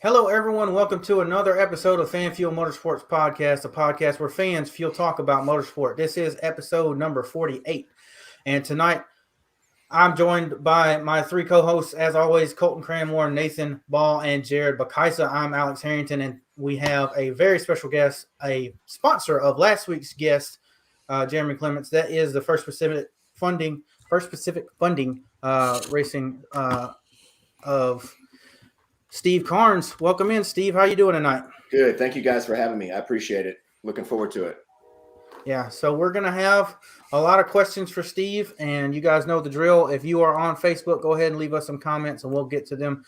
Hello, everyone. Welcome to another episode of Fan Fuel Motorsports Podcast, a podcast where fans fuel talk about motorsport. This is episode number 48. And tonight, I'm joined by my three co-hosts, as always, Colton Cranmore, Nathan Ball, and Jared Bakaisa. I'm Alex Harrington, and we have a very special guest, a sponsor of last week's guest, Jeremy Clements. That is the First Pacific Funding Racing of Steve Carnes. Welcome in, Steve. How you doing tonight? Good. Thank you guys for having me. I appreciate it. Looking forward to it. Yeah, so we're going to have a lot of questions for Steve, and you guys know the drill. If you are on Facebook, go ahead and leave us some comments, and we'll get to them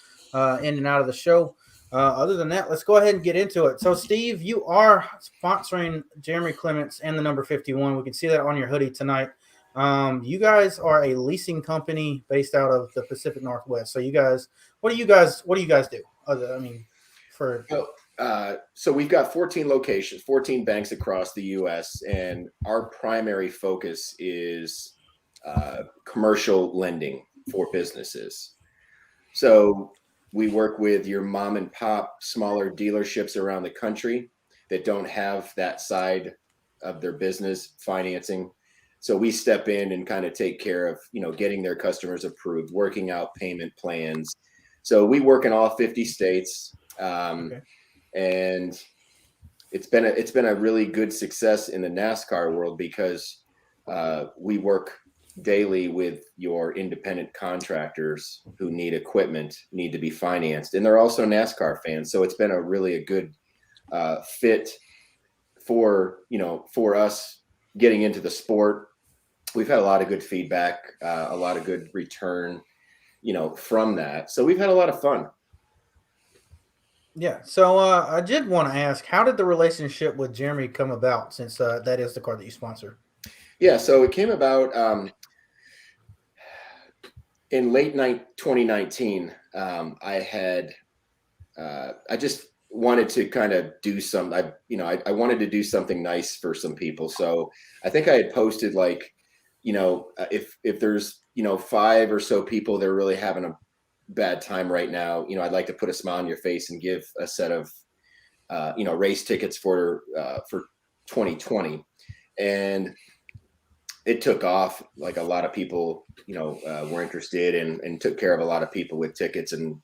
in and out of the show. Other than that, let's go ahead and get into it. So, Steve, you are sponsoring Jeremy Clements and the number 51. We can see that on your hoodie tonight. You guys are a leasing company based out of the Pacific Northwest. So, what do you guys do? So we've got 14 locations, 14 banks across the U.S., and our primary focus is commercial lending for businesses. So we work with your mom and pop smaller dealerships around the country that don't have that side of their business financing. So we step in and kind of take care of, getting their customers approved, working out payment plans. So we work in all 50 states. Okay. And it's been a really good success in the NASCAR world because we work daily with your independent contractors who need equipment, need to be financed, and they're also NASCAR fans. So it's been a really good fit for us getting into the sport. We've had a lot of good feedback, a lot of good return, from that. So we've had a lot of fun. Yeah. So I did want to ask, how did the relationship with Jeremy come about, since that is the car that you sponsor? Yeah. So it came about in late 2019. I just wanted to kind of do some, I wanted to do something nice for some people. So I think I had posted if there's, 5 or so people that are really having a bad time right now, I'd like to put a smile on your face and give a set of, race tickets for 2020. And it took off. Like, a lot of people, were interested and took care of a lot of people with tickets and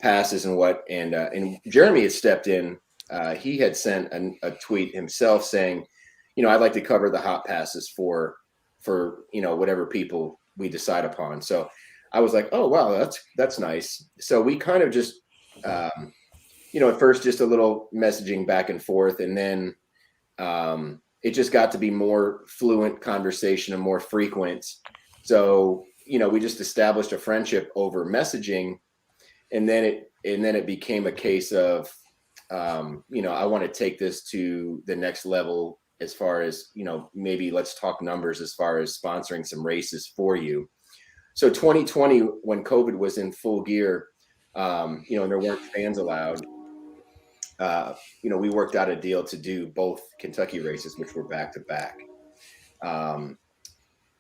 passes and Jeremy had stepped in. He had sent a tweet himself saying, I'd like to cover the hot passes for whatever people we decide upon. So I was like, oh, wow, that's nice. So we kind of just, at first just a little messaging back and forth. And then it just got to be more fluent conversation and more frequent. So, we just established a friendship over messaging. And then it became a case of, I want to take this to the next level as far as, maybe let's talk numbers as far as sponsoring some races for you. So 2020, when COVID was in full gear, and there weren't fans allowed, we worked out a deal to do both Kentucky races, which were back to back.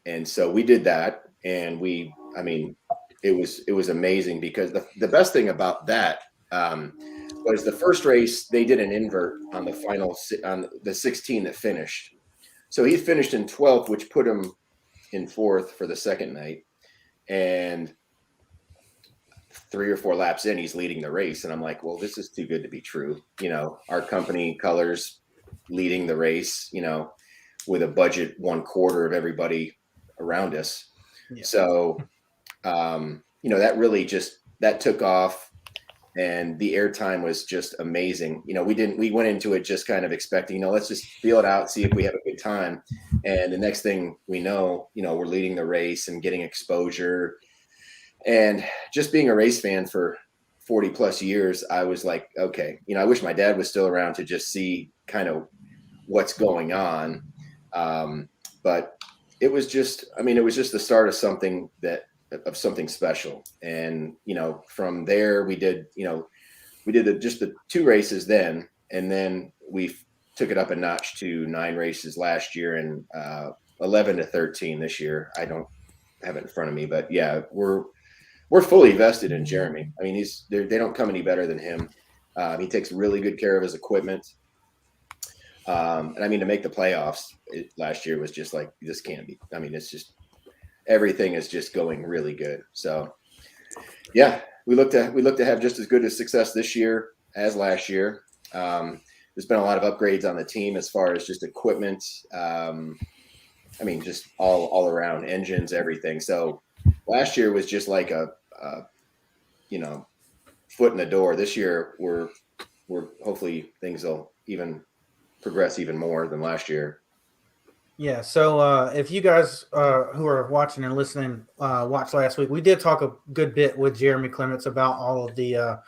And so we did that, and it was amazing because the best thing about that was the first race, they did an invert on the 16 that finished. So he finished in 12th, which put him in 4th for the second night. And 3 or 4 laps in, he's leading the race. And I'm like, well, this is too good to be true. Our company colors leading the race, with a budget 1/4 of everybody around us. Yeah. So, that really that took off, and the airtime was just amazing. We went into it just kind of expecting, let's just feel it out, see if we have a good time. And the next thing we know, we're leading the race and getting exposure. And just being a race fan for 40 plus years, I was like, okay, I wish my dad was still around to just see kind of what's going on. But it was just the start of something special. And, from there we did just the 2 races then, and then we took it up a notch to 9 races last year and 11 to 13 this year. I don't have it in front of me, but yeah, we're fully vested in Jeremy. I mean, they don't come any better than him. He takes really good care of his equipment. And I mean, to make the playoffs last year was just like, this can't be. I mean, it's just everything is just going really good. So, yeah, we look to have just as good a success this year as last year. There's been a lot of upgrades on the team as far as just equipment. I mean, just all around, engines, everything. So last year was just like a foot in the door. This year we're hopefully things will even progress even more than last year. Yeah. So if you guys who are watching and listening watched last week, we did talk a good bit with Jeremy Clements about all of the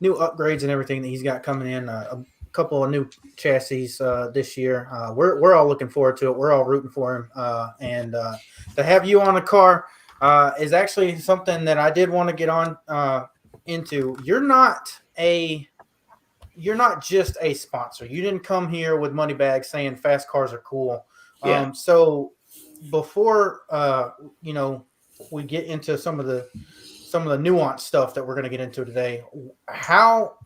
new upgrades and everything that he's got coming in. A couple of new chassis this year. We're all looking forward to it. We're all rooting for him. And to have you on the car is actually something that I did want to get on into. You're not just a sponsor. You didn't come here with money bags saying fast cars are cool. Yeah. So before we get into some of the nuanced stuff that we're going to get into today, how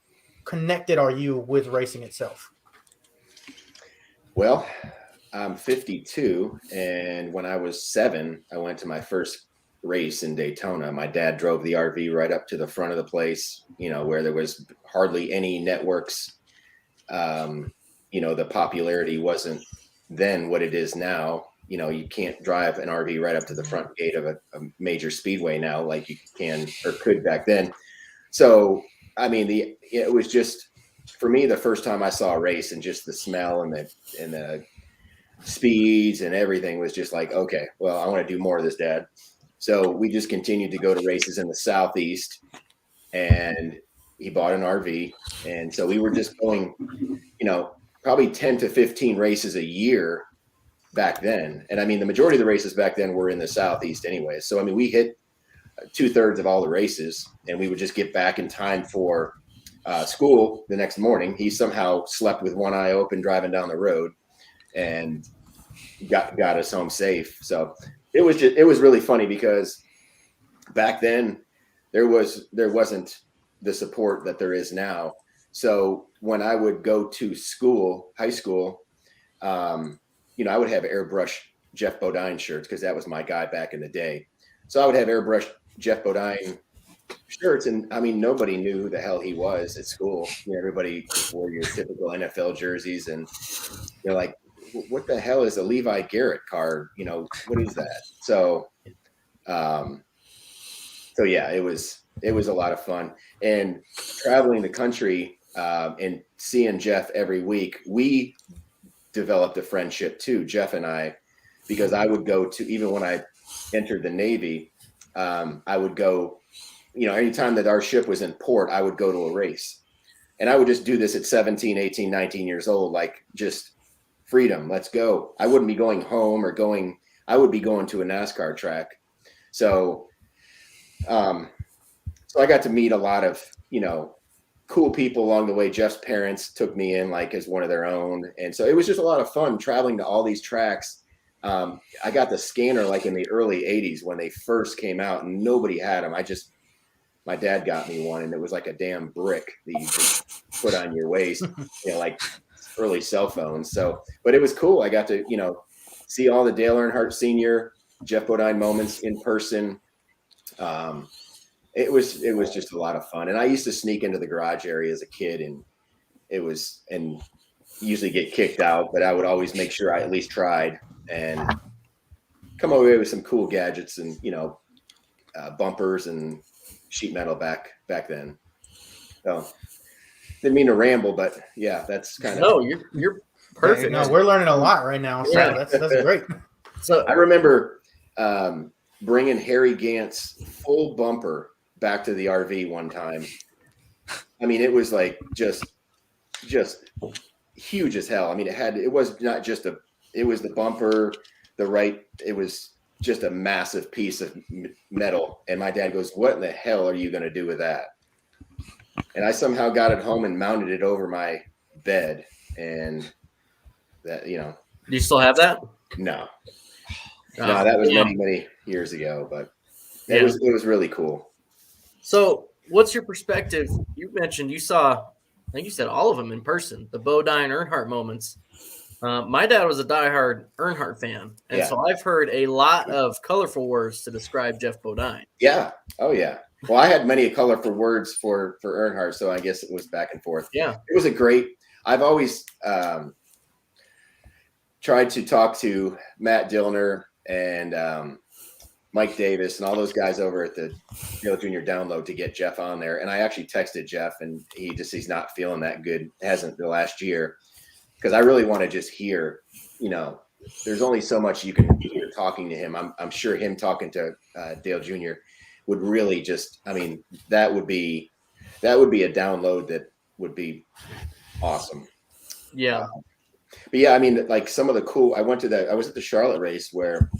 connected are you with racing itself? Well, I'm 52, and when I was 7, I went to my first race in Daytona. My dad drove the RV right up to the front of the place, where there was hardly any networks. The popularity wasn't then what it is now. You can't drive an RV right up to the front gate of a major speedway now like you can or could back then. So, I mean, it was just, for me, the first time I saw a race, and just the smell and the speeds and everything was just like, okay, well, I want to do more of this, Dad. So we just continued to go to races in the Southeast, and he bought an RV. And so we were just going, probably 10 to 15 races a year back then. And I mean, the majority of the races back then were in the Southeast anyway. So, I mean, we hit 2/3 of all the races, and we would just get back in time for school the next morning. He somehow slept with one eye open driving down the road and got us home safe. So it was really funny because back then there wasn't the support that there is now. So when I would go to school, high school, I would have airbrush Jeff Bodine shirts because that was my guy back in the day. So I would have airbrush Jeff Bodine shirts, and I mean, nobody knew who the hell he was at school. Everybody wore your typical NFL jerseys, and they're like, what the hell is a Levi Garrett car? What is that? So yeah, it was a lot of fun, and traveling the country and seeing Jeff every week. We developed a friendship too, Jeff and I, because I would go to, even when I entered the Navy, I would go, anytime that our ship was in port, I would go to a race, and I would just do this at 17, 18, 19 years old, like just freedom. Let's go. I wouldn't be going home I would be going to a NASCAR track. So, so I got to meet a lot of, cool people along the way. Jeff's parents took me in like as one of their own. And so it was just a lot of fun traveling to all these tracks. I got the scanner like in the early 80s when they first came out, and nobody had them. My dad got me one, and it was like a damn brick that you could put on your waist, like early cell phones. So, but it was cool. I got to, see all the Dale Earnhardt Sr., Jeff Bodine moments in person. It was just a lot of fun. And I used to sneak into the garage area as a kid, and usually get kicked out, but I would always make sure I at least tried and come away with some cool gadgets and, bumpers and sheet metal back then. So didn't mean to ramble, but yeah, that's kind of. No, you're perfect. No, we're learning a lot right now. So yeah. that's great. So I remember bringing Harry Gant's full bumper back to the RV one time. I mean, it was like just huge as hell. I mean, it was not just it was the bumper, it was just a massive piece of metal. And my dad goes, "What in the hell are you going to do with that?" And I somehow got it home and mounted it over my bed. And that, Do you still have that? No, that was many years ago, but it was really cool. So what's your perspective? You mentioned you saw think you said all of them in person, the Bodine Earnhardt moments. My dad was a diehard Earnhardt fan, and so I've heard a lot of colorful words to describe Jeff Bodine. Yeah. Oh, yeah. Well, I had many colorful words for Earnhardt, so I guess it was back and forth. Yeah. It was a great – I've always tried to talk to Matt Dillner and Mike Davis and all those guys over at the Dale Jr. Download to get Jeff on there. And I actually texted Jeff, and he's not feeling that good. Hasn't the last year. Because I really want to just hear, there's only so much you can hear talking to him. I'm sure him talking to Dale Jr. would really that would be a download that would be awesome. Yeah. But yeah, like some of the cool, I was at the Charlotte race where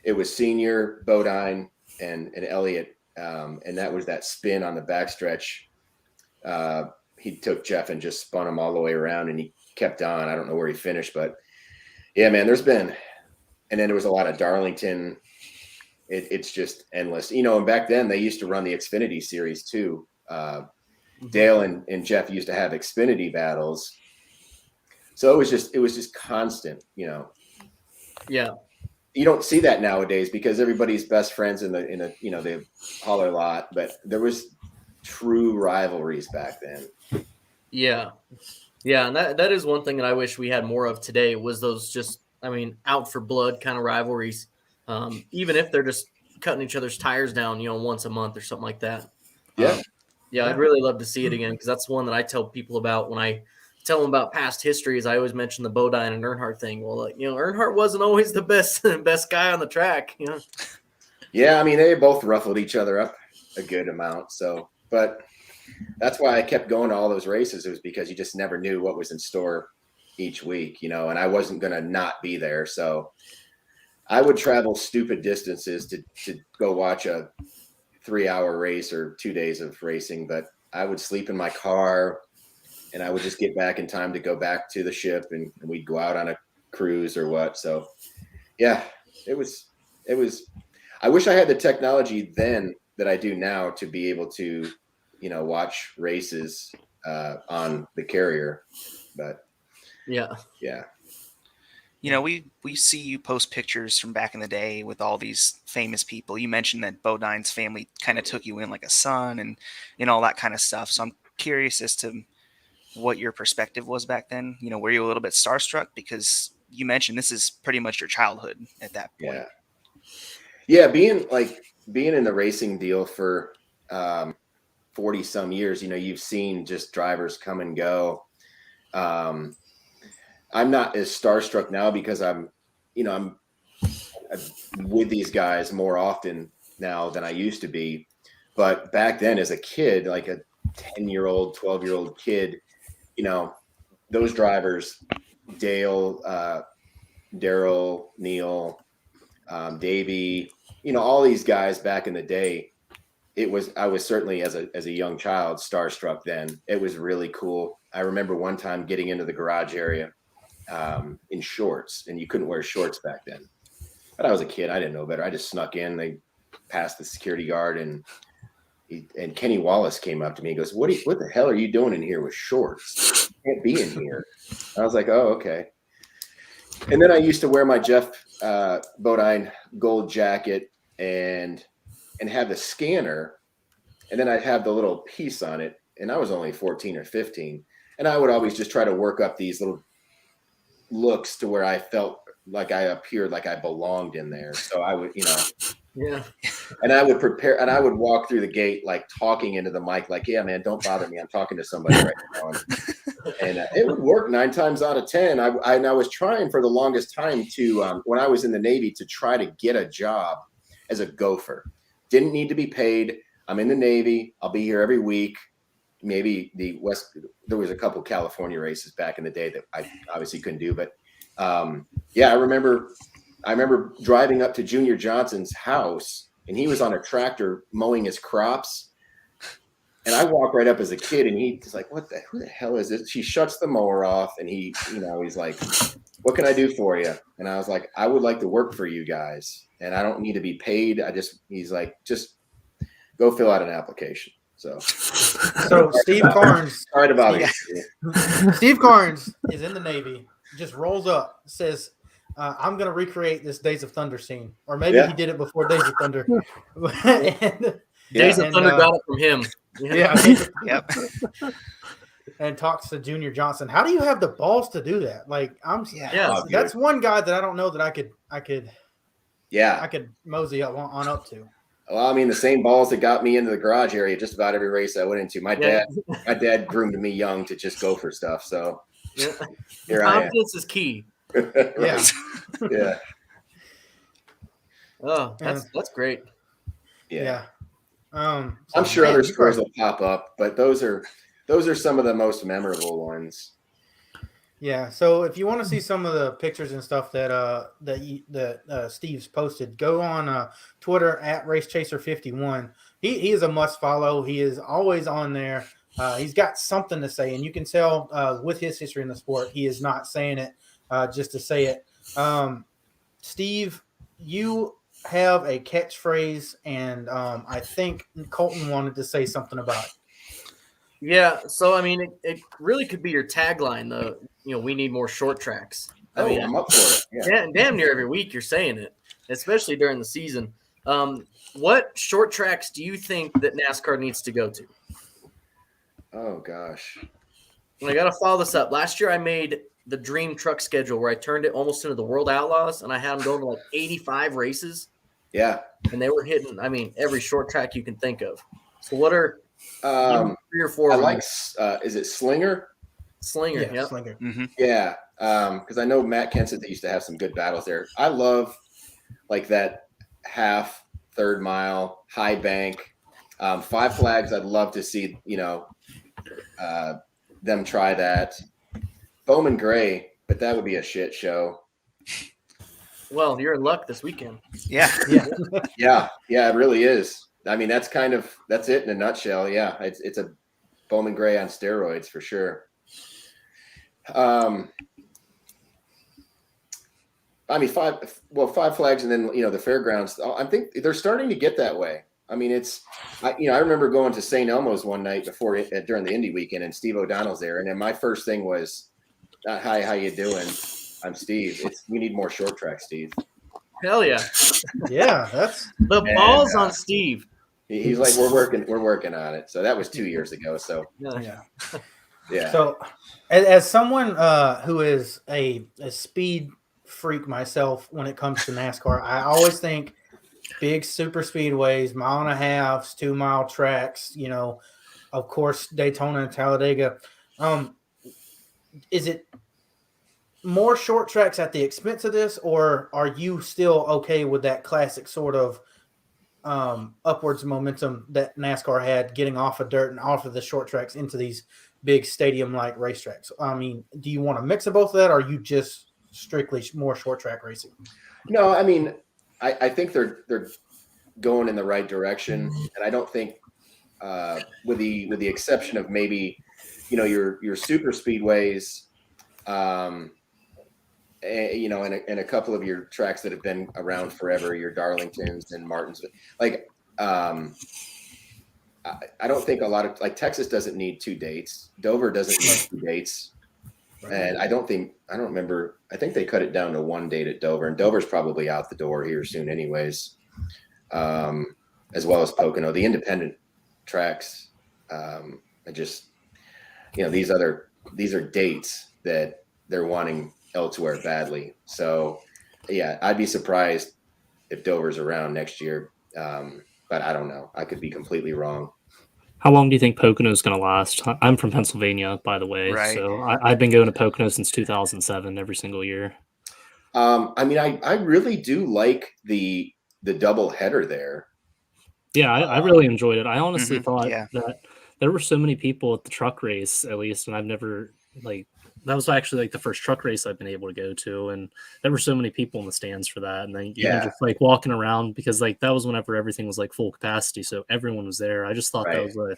it was Senior, Bodine, and Elliott. And that was that spin on the backstretch. He took Jeff and just spun him all the way around, and he kept on. I don't know where he finished, but yeah, man, and then there was a lot of Darlington. It's just endless, and back then they used to run the Xfinity series too. Dale and Jeff used to have Xfinity battles. So it was just constant, Yeah. You don't see that nowadays because everybody's best friends in the they holler a lot, but there was true rivalries back then. Yeah. Yeah. And that is one thing that I wish we had more of today was those out for blood kind of rivalries. Even if they're just cutting each other's tires down, once a month or something like that. Yeah. Yeah. I'd really love to see it again. Cause that's one that I tell people about when I tell them about past histories. I always mention the Bodine and Earnhardt thing. Well, Earnhardt wasn't always the best guy on the track. Yeah. They both ruffled each other up a good amount. So, but that's why I kept going to all those races. It was because you just never knew what was in store each week, and I wasn't going to not be there. So I would travel stupid distances to go watch a 3-hour race or 2 days of racing, but I would sleep in my car and I would just get back in time to go back to the ship and we'd go out on a cruise or what. So yeah, it was, I wish I had the technology then that I do now to be able to, watch races on the carrier, but yeah. We see you post pictures from back in the day with all these famous people. You mentioned that Bodine's family kind of took you in like a son and all that kind of stuff. So I'm curious as to what your perspective was back then. Were you a little bit starstruck? Because you mentioned this is pretty much your childhood at that point. Yeah. Being in the racing deal for 40 some years, you've seen just drivers come and go. I'm not as starstruck now because I'm with these guys more often now than I used to be. But back then as a kid, like a 10-year-old, 12-year-old kid, those drivers, Dale, Daryl, Neil, Davey, all these guys back in the day, I was certainly as a young child starstruck then. It was really cool. I remember one time getting into the garage area in shorts, and you couldn't wear shorts back then. But I was a kid. I didn't know better. I just snuck in. They passed the security guard, and Kenny Wallace came up to me and goes, what the hell are you doing in here with shorts? You can't be in here. I was like, oh, okay. And then I used to wear my Jeff Bodine gold jacket and have the scanner, and then I'd have the little piece on it, and I was only 14 or 15, and I would always just try to work up these little looks to where I felt like I appeared like I belonged in there. So I would, Yeah. And I would prepare, and I would walk through the gate like talking into the mic, like, "Yeah, man, don't bother me. I'm talking to somebody right now." And it would work 9 times out of 10. I was trying for the longest time to, when I was in the Navy, to try to get a job as a gopher. Didn't need to be paid. I'm in the Navy. I'll be here every week. Maybe there was a couple California races back in the day that I obviously couldn't do, but yeah, I remember driving up to Junior Johnson's house, and he was on a tractor mowing his crops. And I walk right up as a kid, and he's like, who the hell is this? She shuts the mower off, and he's like, "What can I do for you?" And I was like, "I would like to work for you guys, and I don't need to be paid. He's like, just go fill out an application." So Steve Carnes, sorry about it. Steve Carnes is in the Navy. Just rolls up, says, "I'm going to recreate this Days of Thunder scene," or maybe he did it before Days of Thunder. Days of Thunder got it from him. Yeah. Yep. And talks to Junior Johnson. How do you have the balls to do that? Like, that's one guy that I don't know that I could mosey on up to. Well, I mean, the same balls that got me into the garage area just about every race I went into. My dad groomed me young to just go for stuff. So here I am. Confidence is key. Yeah. Yeah. Oh, that's great. Yeah. I'm sure other scores will pop up, but those are some of the most memorable ones. Yeah. So if you want to see some of the pictures and stuff that Steve's posted, go on Twitter at RaceChaser51. He is a must follow. He is always on there. He's got something to say, and you can tell with his history in the sport, he is not saying it just to say it. Steve, you have a catchphrase, and I think Colton wanted to say something about it. Yeah, so I mean, it really could be your tagline, though. We need more short tracks. I mean, I'm up for it. Yeah. Damn near every week you're saying it, especially during the season. What short tracks do you think that NASCAR needs to go to? Oh gosh, I got to follow this up. Last year I made the dream truck schedule where I turned it almost into the World Outlaws, and I had them going to like 85 races. Yeah, and they were hitting, I mean, every short track you can think of. So what are 3 or 4? I like. Is it Slinger? Slinger, yeah. Slinger. Mm-hmm. Yeah, because I know Matt Kenseth used to have some good battles there. I love like that half, third mile, high bank, 5 Flags. I'd love to see them try that. Bowman Gray, but that would be a shit show. Well, you're in luck this weekend. Yeah. Yeah, it really is. I mean, that's it in a nutshell. Yeah, it's a Bowman Gray on steroids for sure. I mean, 5 Flags, and then the fairgrounds. I think they're starting to get that way. I mean, I remember going to St. Elmo's one night during the Indy weekend, and Steve O'Donnell's there, and then my first thing was, "Hi, how you doing? I'm Steve. We need more short track, Steve." Hell yeah, yeah, that's the balls on Steve. He's like, we're working on it. So that was 2 years ago. So yeah. So as someone who is a speed freak myself when it comes to NASCAR, I always think big super speedways, 1.5 miles, 2 mile tracks, of course, Daytona and Talladega. Is it more short tracks at the expense of this, or are you still okay with that classic sort of upwards momentum that NASCAR had, getting off of dirt and off of the short tracks into these big stadium-like racetracks? I mean, do you want to mix of both of that, or are you just strictly more short track racing? No, I mean, I think they're going in the right direction, and I don't think, with the exception of maybe, your super speedways, and a couple of your tracks that have been around forever, your Darlingtons and Martins. Like, I don't think a lot of, like, Texas doesn't need 2 dates. Dover doesn't need 2 dates. Right. And I think they cut it down to 1 date at Dover, and Dover's probably out the door here soon anyways. As well as Pocono, the independent tracks. These are dates that they're wanting elsewhere badly. So yeah, I'd be surprised if Dover's around next year. But I don't know. I could be completely wrong. How long do you think Pocono is going to last? I'm from Pennsylvania, by the way. Right. So I've been going to Pocono since 2007 every single year. I mean, I really do like the double header there. Yeah, I really enjoyed it. I honestly thought yeah. that there were so many people at the truck race, at least, and I've never, that was actually the first truck race I've been able to go to, and there were so many people in the stands for that, and then just walking around, because that was whenever everything was full capacity, so everyone was there. I just thought that was a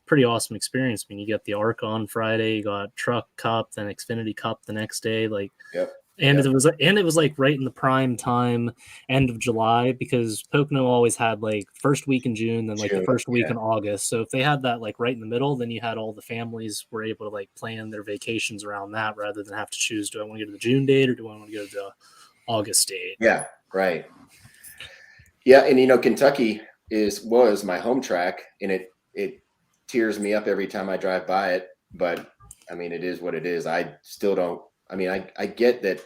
pretty awesome experience. I mean, you got the ARC on Friday, you got Truck Cup, then Xfinity Cup the next day. And Yep. it was like right in the prime time, end of July, because Pocono always had like first week in June, then like the June, first week yeah. in August. So if they had that like right in the middle, then you had all the families were able to like plan their vacations around that rather than have to choose, do I want to go to the June date or do I want to go to the August date? Yeah, right. Yeah, and Kentucky was my home track, and it tears me up every time I drive by it. But I mean, it is what it is. I still don't. I mean, I get that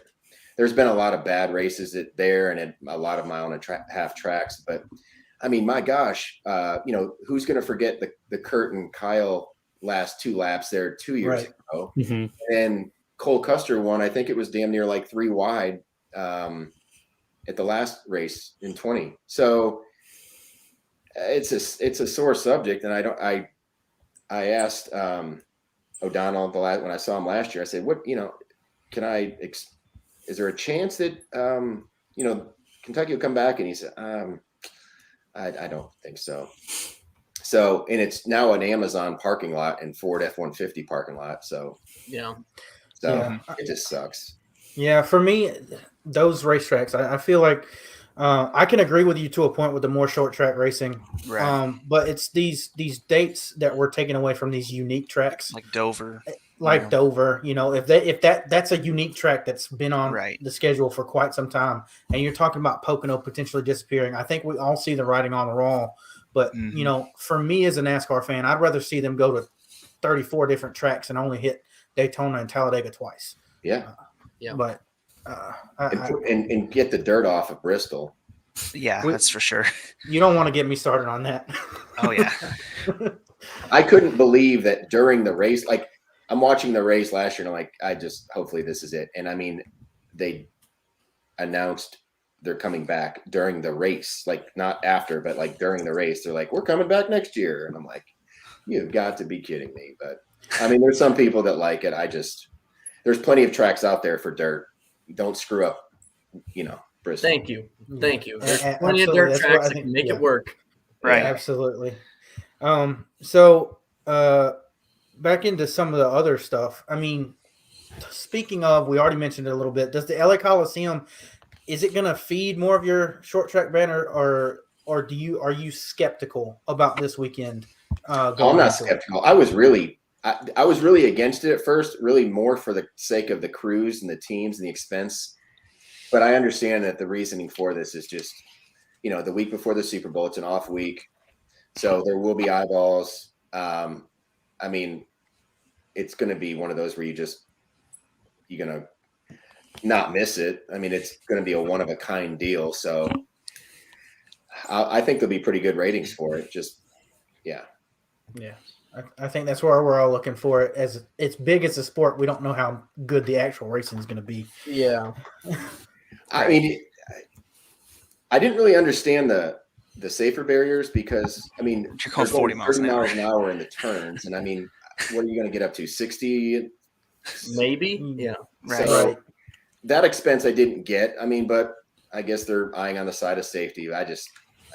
there's been a lot of bad races there, and a lot of mile and half tracks. But I mean, my gosh, who's going to forget the Kurt and Kyle last 2 laps there 2 years Right. ago, Mm-hmm. and Cole Custer won. I think it was damn near like 3 wide. At the last race in 20. So it's a sore subject. And I asked O'Donnell when I saw him last year, I said, is there a chance that, Kentucky will come back? And he said, I don't think so. So, and it's now an Amazon parking lot and Ford F-150 parking lot. So, Yeah. It just sucks. Yeah, for me, those racetracks, I feel like I can agree with you to a point with the more short track racing, Right. but it's these dates that we're taking away from these unique tracks, Like Dover. like Dover. If that's a unique track that's been on Right. the schedule for quite some time, and you're talking about Pocono potentially disappearing, I think we all see the writing on the wall. But for me as a NASCAR fan, I'd rather see them go to 34 different tracks and only hit Daytona and Talladega twice. Yeah. Yeah. But and get the dirt off of Bristol. Yeah, that's for sure. You don't want to get me started on that. Oh yeah. I couldn't believe that during the race, like I'm watching the race last year and I'm like, hopefully this is it. And I mean, they announced they're coming back during the race, like not after, but like during the race, they're like, we're coming back next year. And I'm like, you've got to be kidding me. But I mean, there's some people that like it. There's plenty of tracks out there for dirt. Don't screw up, Bristol. Thank you. There's Absolutely. plenty of dirt That's what tracks I that think, can make yeah. it work. Right. Yeah, absolutely. So back into some of the other stuff. I mean, speaking of, we already mentioned it a little bit. Does the LA Coliseum, is it going to feed more of your short track banner, or are you skeptical about this weekend? I'm not skeptical. I was really against it at first, really more for the sake of the crews and the teams and the expense. But I understand that the reasoning for this is just, the week before the Super Bowl, it's an off week. So there will be eyeballs. I mean, it's going to be one of those where you're going to not miss it. I mean, it's going to be a one-of-a-kind deal. So I think there'll be pretty good ratings for it. Yeah. I think that's where we're all looking for it. As it's big as a sport, we don't know how good the actual racing is going to be. Yeah. I mean, I didn't really understand the safer barriers because, I mean, you're going 40 miles an hour in the turns. And I mean, what are you going to get up to? 60? Maybe. Yeah. Right. So that expense I didn't get. I mean, but I guess they're eyeing on the side of safety. I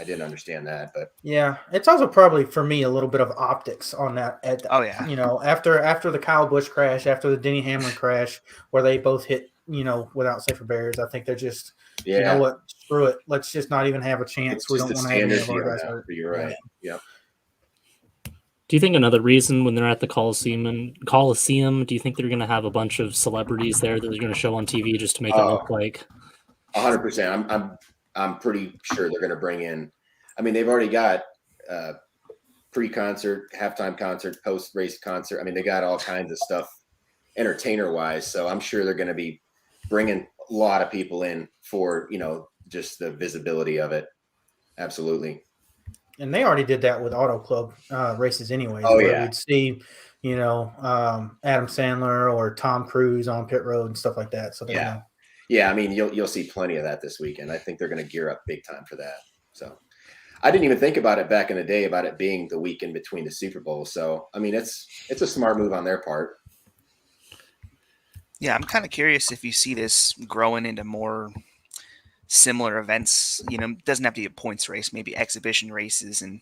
didn't understand that, but yeah, it's also probably for me a little bit of optics on that. After the Kyle Busch crash, after the Denny Hamlin crash, where they both hit, without safer barriers, I think they're just, you know what, screw it, let's just not even have a chance. It's we don't want to have any of our guys hurt. You're right. Yeah. Do you think another reason when they're at the Coliseum, do you think they're going to have a bunch of celebrities there that they're going to show on TV just to make it look like 100%? I'm pretty sure they're going to bring in. I mean, they've already got pre-concert, halftime concert, post-race concert. I mean, they got all kinds of stuff entertainer-wise. So I'm sure they're going to be bringing a lot of people in for, just the visibility of it. Absolutely. And they already did that with Auto Club races anyway. Oh, yeah. We'd see, Adam Sandler or Tom Cruise on pit road and stuff like that. So Yeah, I mean, you'll see plenty of that this weekend. I think they're going to gear up big time for that. So I didn't even think about it back in the day about it being the weekend between the Super Bowl. So, I mean, it's a smart move on their part. Yeah, I'm kind of curious if you see this growing into more similar events. It doesn't have to be a points race, maybe exhibition races and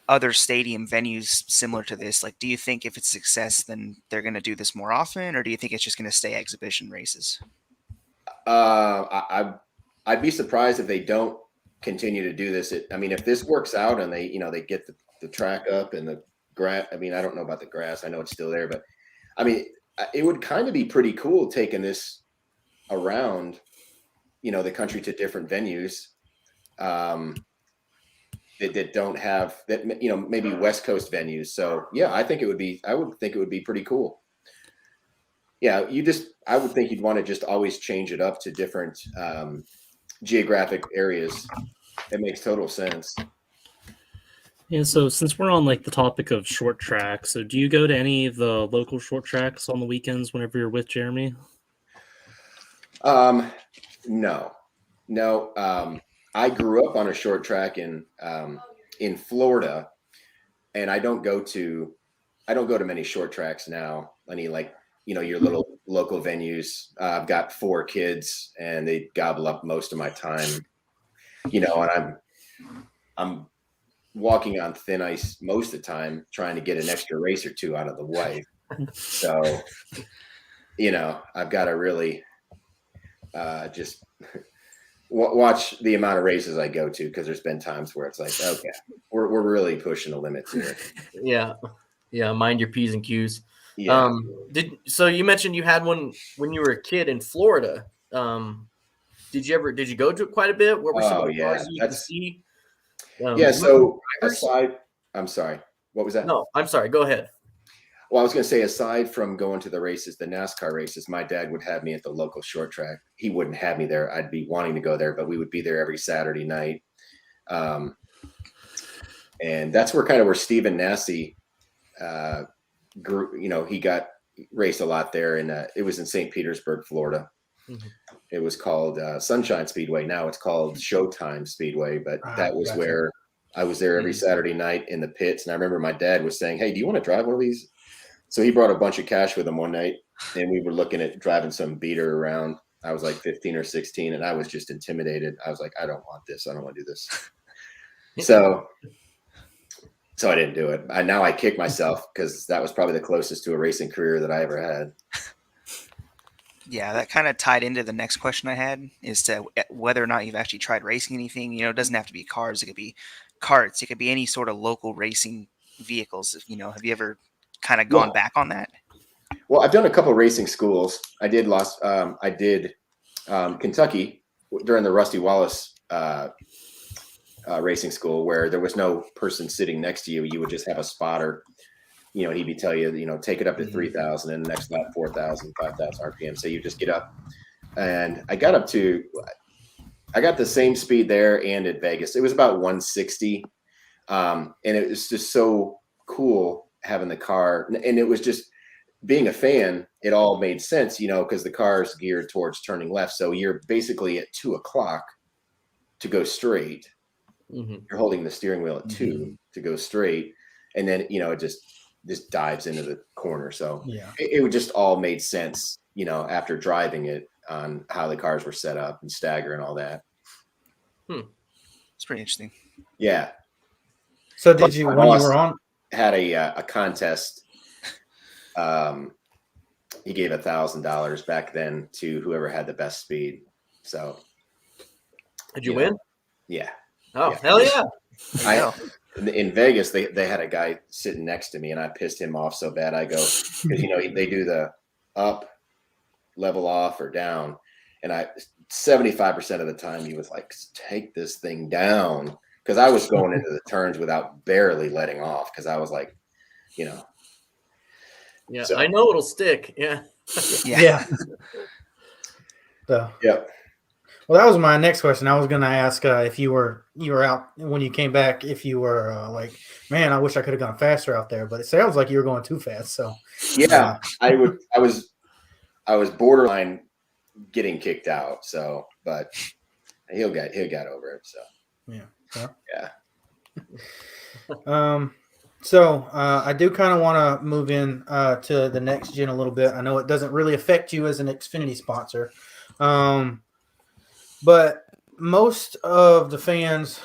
other stadium venues similar to this. Like, do you think if it's success, then they're going to do this more often, or do you think it's just going to stay exhibition races? I'd be surprised if they don't continue to do this. I mean, if this works out and they get the track up and the grass. I mean, I don't know about the grass. I know it's still there, but I mean, it would kind of be pretty cool taking this around, the country to different venues that don't have that, maybe West Coast venues. So yeah, I would think it would be pretty cool. Yeah, I would think you'd want to just always change it up to different geographic areas. It makes total sense. Yeah, so since we're on like the topic of short tracks, so do you go to any of the local short tracks on the weekends whenever you're with Jeremy? No. I grew up on a short track in Florida, and I don't go to many short tracks now. Any your little local venues. I've got 4 kids and they gobble up most of my time, and I'm walking on thin ice most of the time, trying to get an extra race or 2 out of the wife. So, I've got to really just watch the amount of races I go to, because there's been times where it's like, okay, we're really pushing the limits here. Yeah. Mind your P's and Q's. Yeah. So you mentioned you had one when you were a kid in Florida. Did you go to it quite a bit? What were some of the cars you could see? So I'm sorry, what was that? No, I'm sorry. Go ahead. Well, I was going to say, aside from going to the races, the NASCAR races, my dad would have me at the local short track. He wouldn't have me there. I'd be wanting to go there, but we would be there every Saturday night. And that's where Stephen Nasse grew. He got raced a lot there, and it was in St. Petersburg, Florida. Mm-hmm. It was called Sunshine Speedway. Now it's called Showtime Speedway, but that was where I was there every Saturday night in the pits. And I remember my dad was saying, "Hey, do you want to drive one of these?" So he brought a bunch of cash with him one night, and we were looking at driving some beater around. I was like 15 or 16, and I was just intimidated. I was like, I don't want this. I don't want to do this. So I didn't do it. Now I kick myself, because that was probably the closest to a racing career that I ever had. Yeah, that kind of tied into the next question I had, is to whether or not you've actually tried racing anything. It doesn't have to be cars. It could be karts. It could be any sort of local racing vehicles. Have you ever kind of gone back on that? Well, I've done a couple of racing schools. I did Kentucky during the Rusty Wallace racing school, where there was no person sitting next to you. You would just have a spotter. He'd be tell you, take it up to 3,000 and the next lap 4,000, 5,000 RPM. So you just get up, and I got the same speed there and at Vegas. It was about 160, and it was just so cool having the car. And it was just, being a fan, it all made sense, because the car is geared towards turning left. So you're basically at 2 o'clock to go straight. Mm-hmm. You're holding the steering wheel at 2 to go straight, and then it just dives into the corner. So it would just all made sense, after driving it, on how the cars were set up and stagger and all that. It's pretty interesting. Yeah. So did you, when you were on, had a contest? He gave $1,000 back then to whoever had the best speed. So did you win? Yeah. Oh, yeah. Hell yeah. In Vegas, they had a guy sitting next to me, and I pissed him off so bad. I go, because they do the up, level off, or down, and 75% of the time he was like, "Take this thing down," because I was going into the turns without barely letting off, because I was like, Yeah, so. I know it'll stick. Yeah. Yeah. So. Yep. Well, that was my next question. I was going to ask if you were out when you came back, if you were like, man, I wish I could have gone faster out there, but it sounds like you were going too fast. So yeah, I was borderline getting kicked out. So, but he got over it. So yeah. So I do kind of want to move in to the next gen a little bit. I know it doesn't really affect you as an Xfinity sponsor. But most of the fans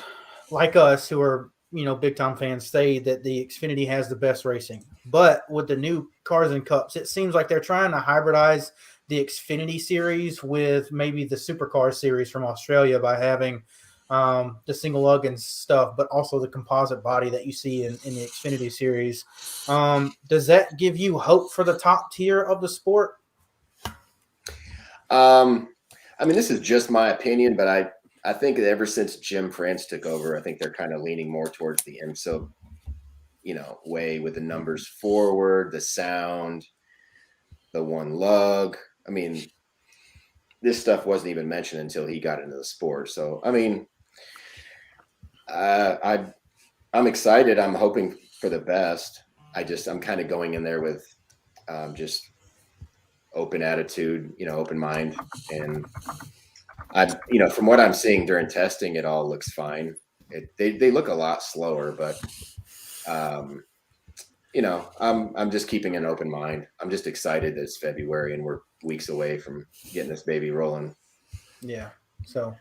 like us who are, big time fans say that the Xfinity has the best racing. But with the new cars and cups, it seems like they're trying to hybridize the Xfinity series with maybe the Supercar series from Australia by having the single lug and stuff, but also the composite body that you see in the Xfinity series. Does that give you hope for the top tier of the sport? I mean, this is just my opinion, but I think that ever since Jim France took over, I think they're kind of leaning more towards the IMSA, way with the numbers forward, the sound, the one lug. I mean, this stuff wasn't even mentioned until he got into the sport. So, I mean, I'm excited. I'm hoping for the best. I'm kind of going in there with just open attitude, open mind. And from what I'm seeing during testing, it all looks fine. They look a lot slower, but I'm just keeping an open mind. I'm just excited that it's February and we're weeks away from getting this baby rolling. Yeah. So.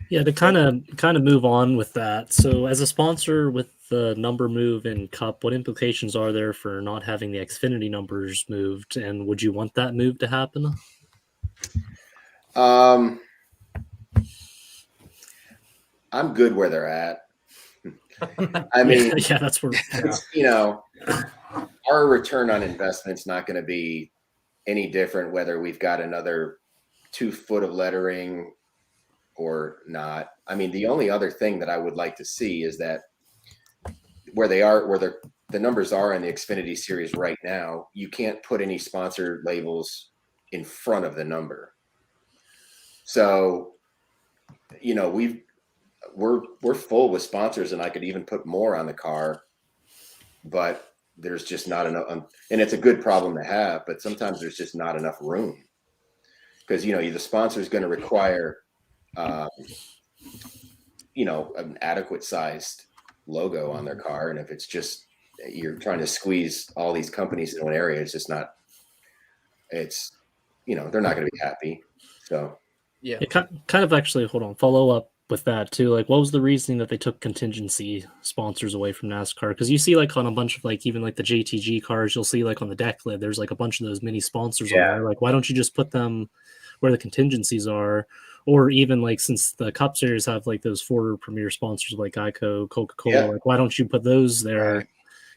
Yeah, to kind of move on with that. So, as a sponsor with the number move in Cup, what implications are there for not having the Xfinity numbers moved? And would you want that move to happen? I'm good where they're at. I mean, yeah, that's where our return on investment's not going to be any different whether we've got another 2 foot of lettering or not. I mean, the only other thing that I would like to see is that where the numbers are in the Xfinity series right now, you can't put any sponsor labels in front of the number. So, we're full with sponsors, and I could even put more on the car, but there's just not enough. And it's a good problem to have, but sometimes there's just not enough room because the sponsor is going to require an adequate sized logo on their car. And if it's just, you're trying to squeeze all these companies in one area, it's just not, they're not going to be happy. So, yeah. It kind of actually, follow up with that too. Like, what was the reasoning that they took contingency sponsors away from NASCAR? Because you see on a bunch of even the JTG cars, you'll see on the deck lid, there's a bunch of those mini sponsors on there. Like, why don't you just put them where the contingencies are? Or even since the Cup Series have those 4 premier sponsors like Geico, Coca-Cola, why don't you put those there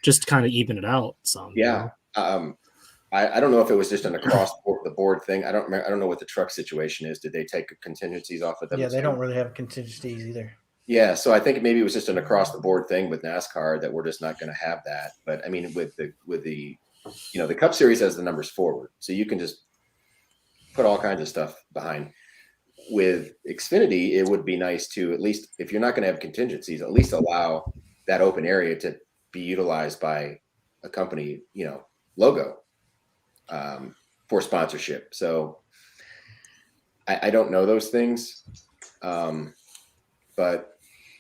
just to kind of even it out some? Yeah. I don't know if it was just an across the board thing. I don't know what the truck situation is. Did they take contingencies off of them? Yeah, they don't really have contingencies either. Yeah, so I think maybe it was just an across the board thing with NASCAR that we're just not going to have that. But I mean, with the the Cup Series has the numbers forward, so you can just put all kinds of stuff behind. With Xfinity, it would be nice to, at least if you're not going to have contingencies, at least allow that open area to be utilized by a company, logo for sponsorship. So I don't know those things, but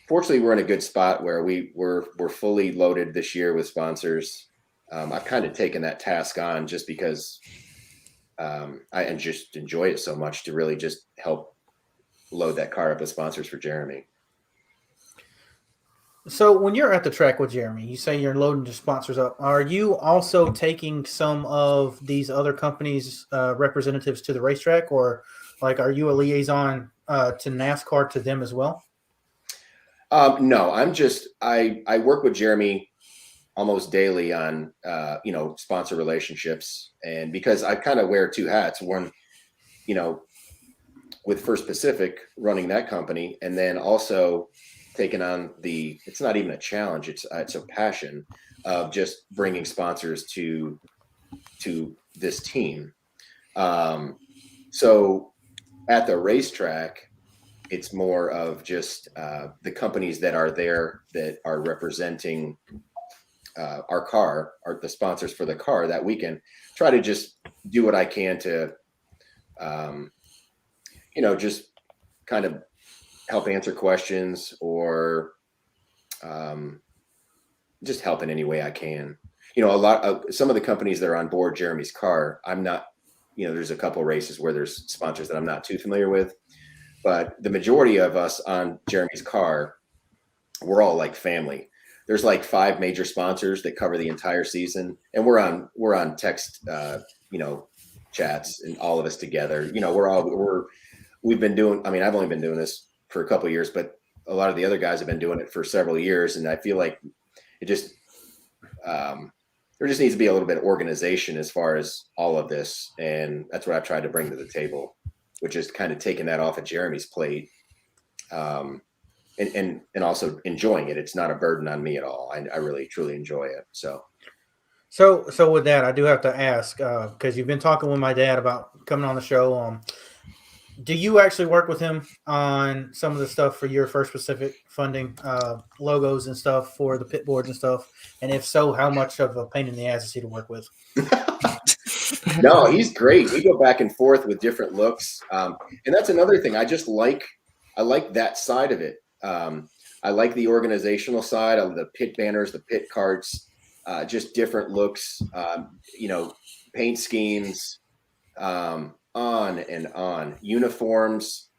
fortunately we're in a good spot where we're fully loaded this year with sponsors. I've kind of taken that task on just because I just enjoy it so much to really just help load that car up with sponsors for Jeremy. So when you're at the track with Jeremy, you say you're loading the sponsors up. Are you also taking some of these other companies' representatives to the racetrack, or are you a liaison to NASCAR to them as well? No, I work with Jeremy almost daily on sponsor relationships, and because I kind of wear 2 hats. One, with First Pacific running that company, and then also taking on it's not even a challenge, it's a passion of just bringing sponsors to this team. So at the racetrack, it's more of just the companies that are there that are representing our car, or the sponsors for the car that weekend. Try to just do what I can to just kind of help answer questions, or just help in any way I can. Some of the companies that are on board Jeremy's car, I'm not, there's a couple races where there's sponsors that I'm not too familiar with, but the majority of us on Jeremy's car, we're all like family. There's 5 major sponsors that cover the entire season, and we're on text, chats and all of us together. We've been doing. I mean, I've only been doing this for a couple of years, but a lot of the other guys have been doing it for several years, and I feel like it just there just needs to be a little bit of organization as far as all of this, and that's what I've tried to bring to the table, which is kind of taking that off of Jeremy's plate, and also enjoying it. It's not a burden on me at all. I really truly enjoy it. So with that, I do have to ask because you've been talking with my dad about coming on the show. Do you actually work with him on some of the stuff for your First Pacific funding logos and stuff for the pit boards and stuff? And if so, how much of a pain in the ass is he to work with? No, he's great. We go back and forth with different looks, and that's another thing. I like that side of it. I like the organizational side of the pit banners, the pit carts, just different looks, paint schemes. On and on, uniforms,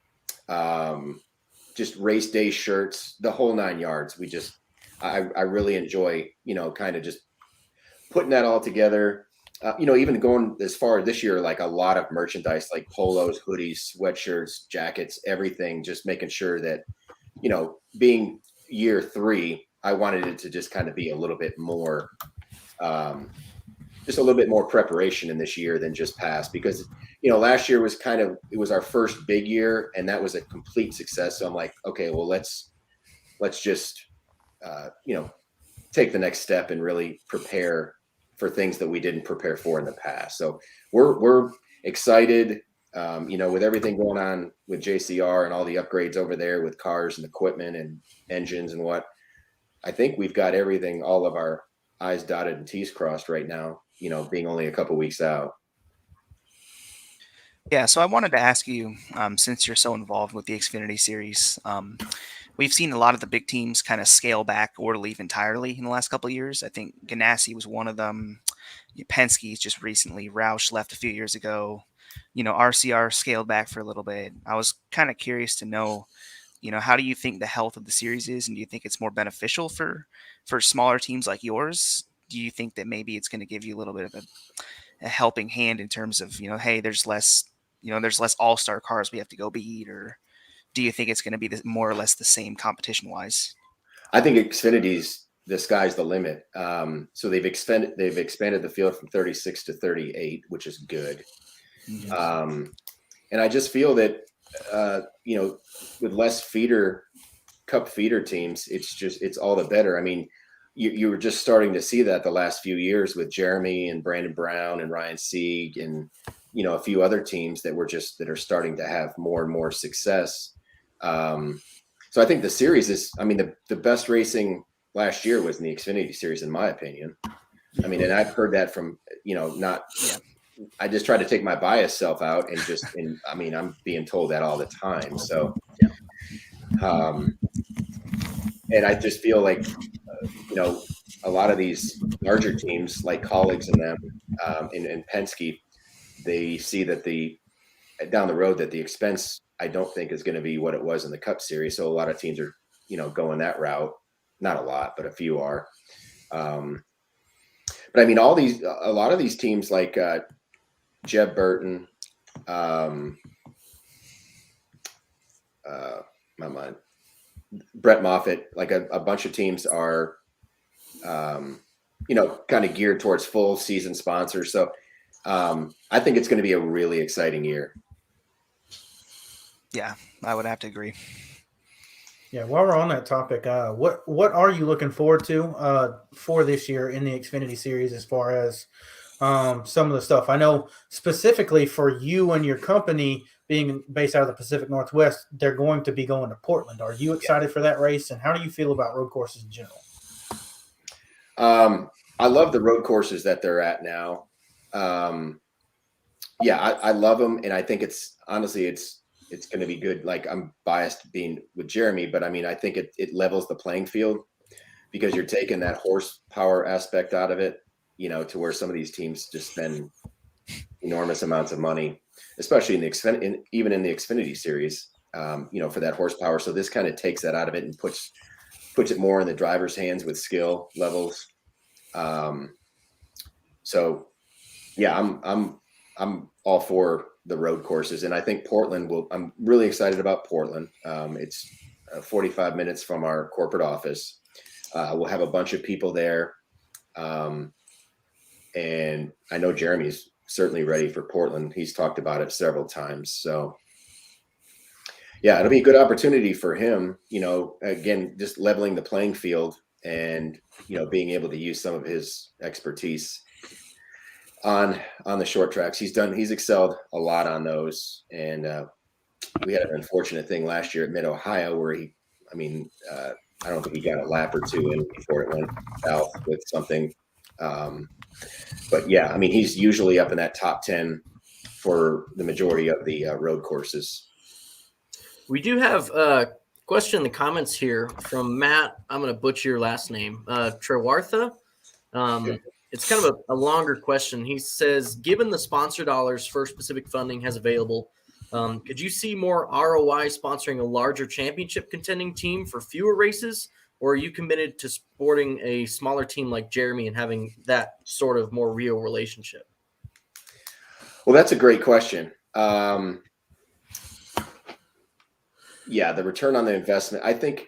just race day shirts, the whole 9 yards. I really enjoy, kind of just putting that all together. Even going as far this year, like a lot of merchandise, like polos, hoodies, sweatshirts, jackets, everything, just making sure that, being year 3, I wanted it to just kind of be a little bit more, just a little bit more preparation in this year than just past, because last year was it was our first big year, and that was a complete success. So I'm like, okay, well, let's just take the next step and really prepare for things that we didn't prepare for in the past. So we're excited, with everything going on with JCR and all the upgrades over there with cars and equipment and engines and what. I think we've got everything, all of our I's dotted and T's crossed right now, being only a couple weeks out. Yeah, so I wanted to ask you, since you're so involved with the Xfinity Series, we've seen a lot of the big teams kind of scale back or leave entirely in the last couple of years. I think Ganassi was one of them. Penske's just recently. Roush left a few years ago. RCR scaled back for a little bit. I was kind of curious to know, how do you think the health of the series is, and do you think it's more beneficial for smaller teams like yours? Do you think that maybe it's going to give you a little bit of a helping hand in terms of, hey, there's less all-star cars we have to go beat, or do you think it's going to be more or less the same competition-wise? I think Xfinity's the sky's the limit. So they've expanded the field from 36 to 38, which is good. Mm-hmm. And I just feel that with less cup feeder teams, it's all the better. I mean, you were just starting to see that the last few years with Jeremy and Brandon Brown and Ryan Sieg and a few other teams that are starting to have more and more success. So I think the series is, the best racing last year was in the Xfinity Series, in my opinion. And I've heard that from, I just try to take my bias self out and I'm being told that all the time. So, and I just feel like, a lot of these larger teams like Colleagues and them, and Penske, they see that down the road that the expense, I don't think, is going to be what it was in the Cup Series. So a lot of teams are, going that route. Not a lot, but a few are. But a lot of these teams like Jeb Burton, my mind, Brett Moffitt, like a bunch of teams are, kind of geared towards full season sponsors. So I think it's going to be a really exciting year. Yeah, I would have to agree. Yeah, while we're on that topic, what are you looking forward to for this year in the Xfinity Series as far as some of the stuff? I know specifically for you and your company being based out of the Pacific Northwest, they're going to be going to Portland. Are you excited for that race, and how do you feel about road courses in general? I love the road courses that they're at now. I love them, and I think it's going to be good. Like, I'm biased being with Jeremy, but I think it levels the playing field, because you're taking that horsepower aspect out of it, to where some of these teams just spend enormous amounts of money, especially even in the Xfinity Series, for that horsepower. So this kind of takes that out of it and puts it more in the driver's hands with skill levels. I'm I'm all for the road courses, and I think Portland will. I'm really excited about Portland. It's 45 minutes from our corporate office. We'll have a bunch of people there, and I know Jeremy's certainly ready for Portland. He's talked about it several times. So, yeah, it'll be a good opportunity for him. Again, just leveling the playing field and being able to use some of his expertise on the short tracks. He's excelled a lot on those, and we had an unfortunate thing last year at Mid Ohio where I don't think he got a lap or two in before it went south with something. But yeah, he's usually up in that top 10 for the majority of the road courses. We do have a question in the comments here from Matt. I'm going to butcher your last name, Trewartha. It's kind of a longer question. He says, given the sponsor dollars First Pacific Funding has available, could you see more ROI sponsoring a larger championship contending team for fewer races? Or are you committed to supporting a smaller team like Jeremy and having that sort of more real relationship? Well, that's a great question. Yeah, the return on the investment. I think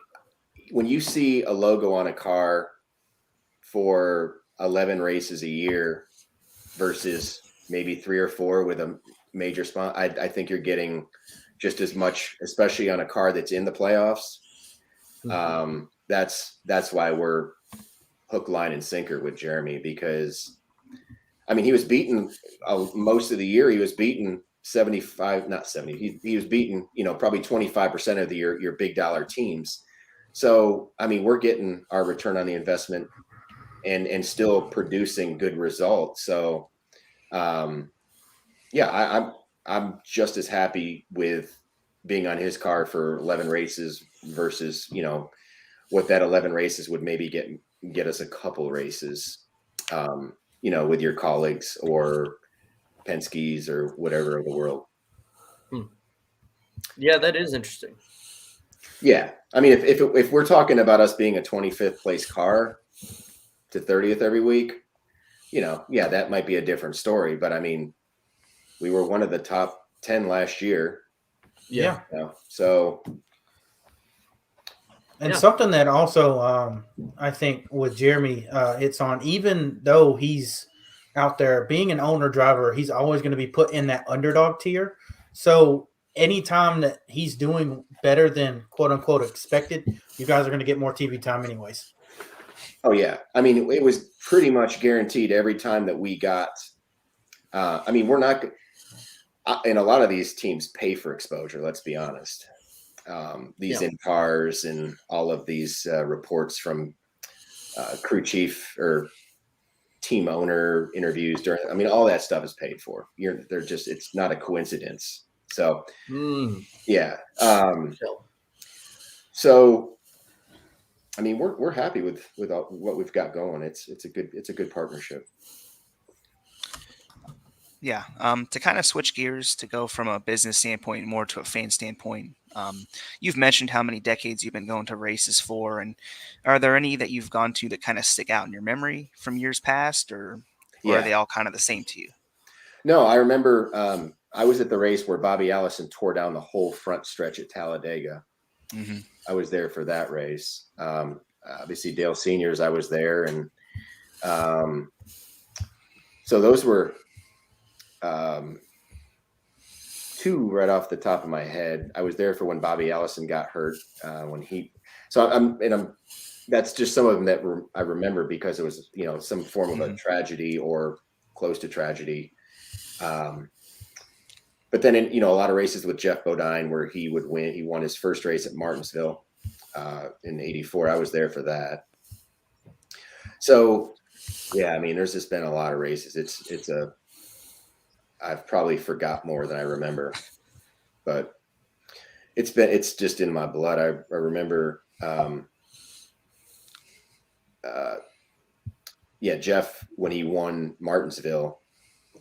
when you see a logo on a car for 11 races a year versus maybe 3 or 4 with a major sponsor, I think you're getting just as much, especially on a car that's in the playoffs. Mm-hmm. That's why we're hook, line, and sinker with Jeremy, because he was beaten most of the year. He was beaten 75, not 70. He was beaten, probably 25% of your big dollar teams. So, we're getting our return on the investment and still producing good results. So, yeah, I'm just as happy with being on his car for 11 races versus, what that 11 races would maybe get us a couple races, with your colleagues or Penske's or whatever of the world. Yeah, that is interesting. Yeah. If we're talking about us being a 25th place car to 30th every week, yeah, that might be a different story. But we were one of the top 10 last year. Yeah. So. And something that also, I think with Jeremy, it's on, even though he's out there being an owner driver, he's always going to be put in that underdog tier. So anytime that he's doing better than quote unquote expected, you guys are going to get more TV time anyways. Oh yeah. It was pretty much guaranteed every time that we got, we're not, and a lot of these teams pay for exposure. Let's be honest. These in cars and all of these reports from crew chief or team owner interviews during, all that stuff is paid for. It's not a coincidence. So, yeah. So, we're happy with what we've got going. It's a good partnership. Yeah. To kind of switch gears, to go from a business standpoint more to a fan standpoint, you've mentioned how many decades you've been going to races for, and are there any that you've gone to that kind of stick out in your memory from years past, or are they all kind of the same to you? No, I remember I was at the race where Bobby Allison tore down the whole front stretch at Talladega. Mm-hmm. I was there for that race. Obviously Dale Seniors, I was there. And so those were two right off the top of my head. I was there for when Bobby Allison got hurt, that's just some of them that I remember because it was, some form of a tragedy or close to tragedy. But then in, a lot of races with Jeff Bodine where he would win, he won his first race at Martinsville in '84. I was there for that. So yeah, there's just been a lot of races. I've probably forgot more than I remember, but it's just in my blood. I remember, Jeff, when he won Martinsville,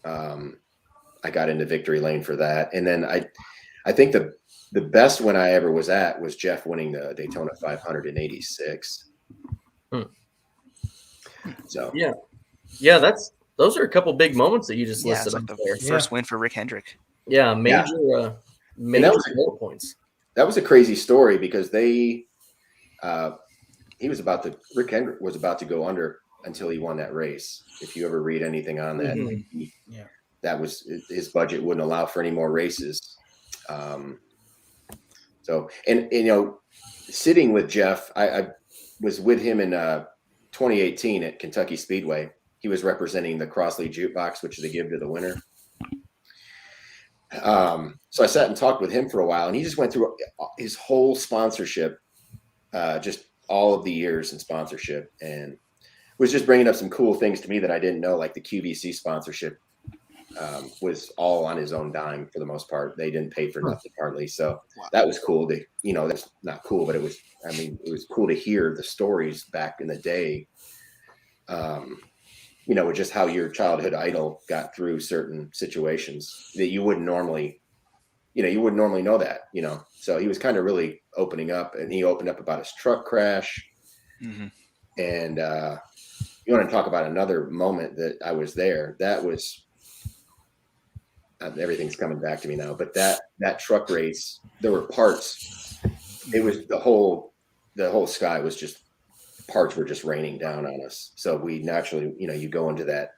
I got into victory lane for that. And then I think the best one I ever was at was Jeff winning the Daytona 500 in '86. So, yeah, those are a couple big moments that you just Yeah, listed it's like up the there. first win for Rick Hendrick. Yeah, major bullet points. That was a crazy story because Rick Hendrick was about to go under until he won that race. If you ever read anything on that, that was his budget wouldn't allow for any more races. So sitting with Jeff, I was with him in 2018 at Kentucky Speedway. He was representing the Crossley Jukebox, which they give to the winner. So I sat and talked with him for a while, and he just went through his whole sponsorship, just all of the years in sponsorship, and was just bringing up some cool things to me that I didn't know, like the QVC sponsorship was all on his own dime for the most part. They didn't pay for nothing hardly. So that was cool to, that's not cool, but it was cool to hear the stories back in the day. With just how your childhood idol got through certain situations that you wouldn't normally know that, So he was kind of really opening up, and he opened up about his truck crash. Mm-hmm. And you want to talk about another moment that I was there. That was everything's coming back to me now, but that truck race, there were parts. It was the whole sky was just, parts were just raining down on us. So we naturally, you go into that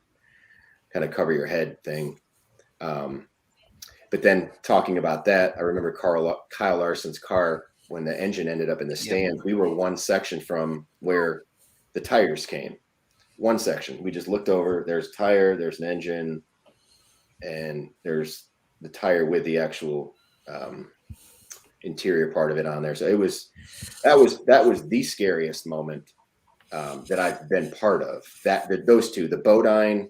kind of cover your head thing. But then talking about that, I remember Kyle Larson's car, when the engine ended up in the stands, we were one section from where the tires came. One section. We just looked over, there's a tire, there's an engine, and there's the tire with the actual interior part of it on there. So that was the scariest moment that I've been part of. Those two, the Bodine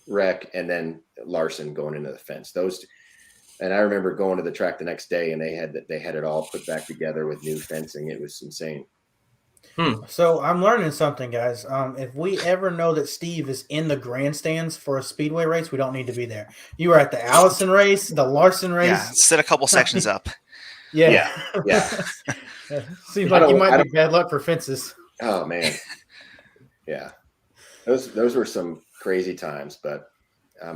wreck and then Larson going into the fence. Those two. And I remember going to the track the next day, and they had it all put back together with new fencing. It was insane. So I'm learning something, guys. If we ever know that Steve is in the grandstands for a speedway race, we don't need to be there. You were at the Allison race, the Larson race. Yeah, sit a couple sections up. Yeah. Seems like you might be bad luck for fences. Oh man, yeah. Those were some crazy times, but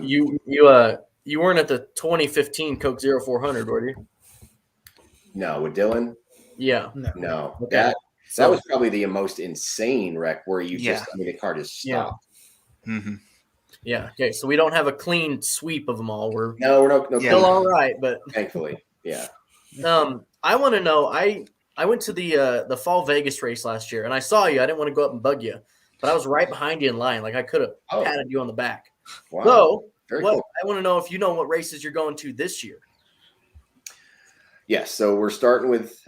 you weren't at the 2015 Coke 0400, were you? No, with Dylan. Yeah. No. Okay. That was probably the most insane wreck where you the car just stopped. Yeah. Mm-hmm. Yeah. Okay. So we don't have a clean sweep of them all. We're still all right, but thankfully, yeah. I want to know. I went to the Fall Vegas race last year, and I saw you. I didn't want to go up and bug you, but I was right behind you in line. Like I could have patted you on the back. Wow. So cool. I want to know if you know what races you're going to this year. Yes. So we're starting with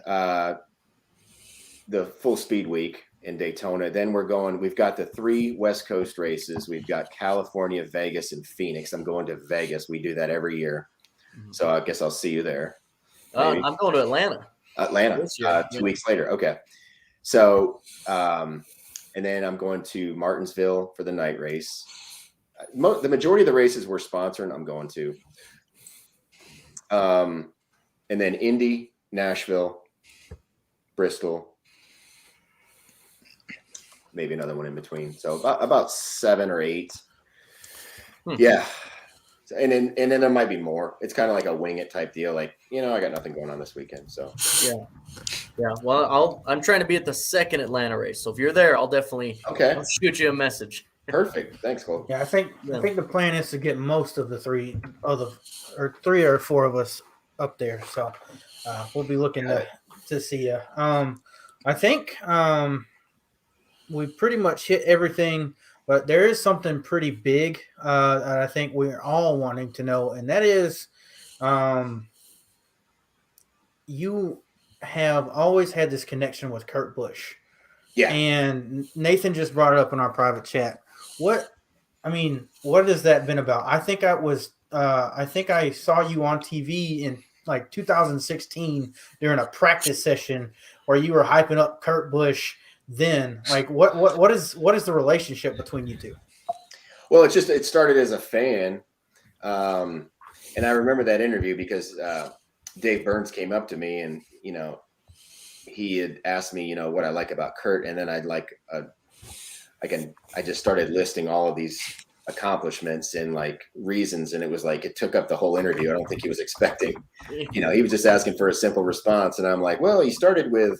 the full speed week in Daytona. Then we've got the 3 West Coast races. We've got California, Vegas, and Phoenix. I'm going to Vegas. We do that every year. So I guess I'll see you there. I'm going to Atlanta. This year, 2 weeks later. Okay. So, and then I'm going to Martinsville for the night race. The majority of the races we're sponsoring, I'm going to. And then Indy, Nashville, Bristol, maybe another one in between. So about 7 or 8. Yeah. And then there might be more. It's kind of like a wing it type deal. Like, I got nothing going on this weekend. So yeah. Well, I'm trying to be at the second Atlanta race. So if you're there, I'll definitely I'll shoot you a message. Perfect. Thanks, Cole. Yeah, I think the plan is to get most of the 3 or 4 of us up there. So we'll be looking to see you. I think we pretty much hit everything, but there is something pretty big that I think we're all wanting to know, and that is you have always had this connection with Kurt Busch. Yeah. And Nathan just brought it up in our private chat. What has that been about? I think I saw you on TV in like 2016 during a practice session where you were hyping up Kurt Busch. Then, like, what is the relationship between you two? Well, it started as a fan, and I remember that interview because Dave Burns came up to me and he had asked me what I like about Kurt, and then I just started listing all of these accomplishments and like reasons, and it was like it took up the whole interview. I don't think he was expecting, he was just asking for a simple response, and I'm like, well, he started with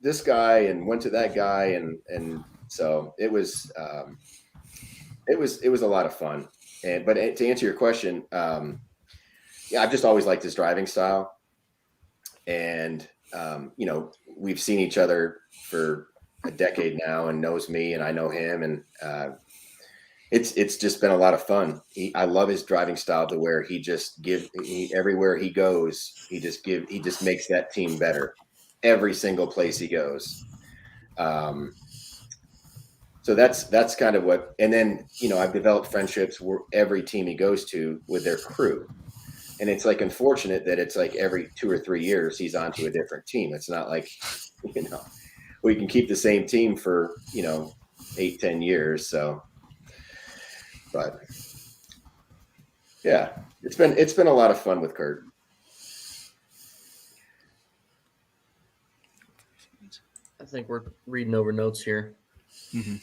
this guy and went to that guy, and so it was a lot of fun. But to answer your question, I've just always liked his driving style, and we've seen each other for a decade now, and knows me, and I know him, and it's just been a lot of fun. I love his driving style, to where everywhere he goes, he just makes that team better every single place he goes. So that's kind of what, and then, I've developed friendships where every team he goes to with their crew. And it's like unfortunate that it's like every 2 or 3 years he's on to a different team. It's not like, we can keep the same team for, 8-10 years. So, but yeah, it's been a lot of fun with Kurt. I think we're reading over notes here. Mm-hmm.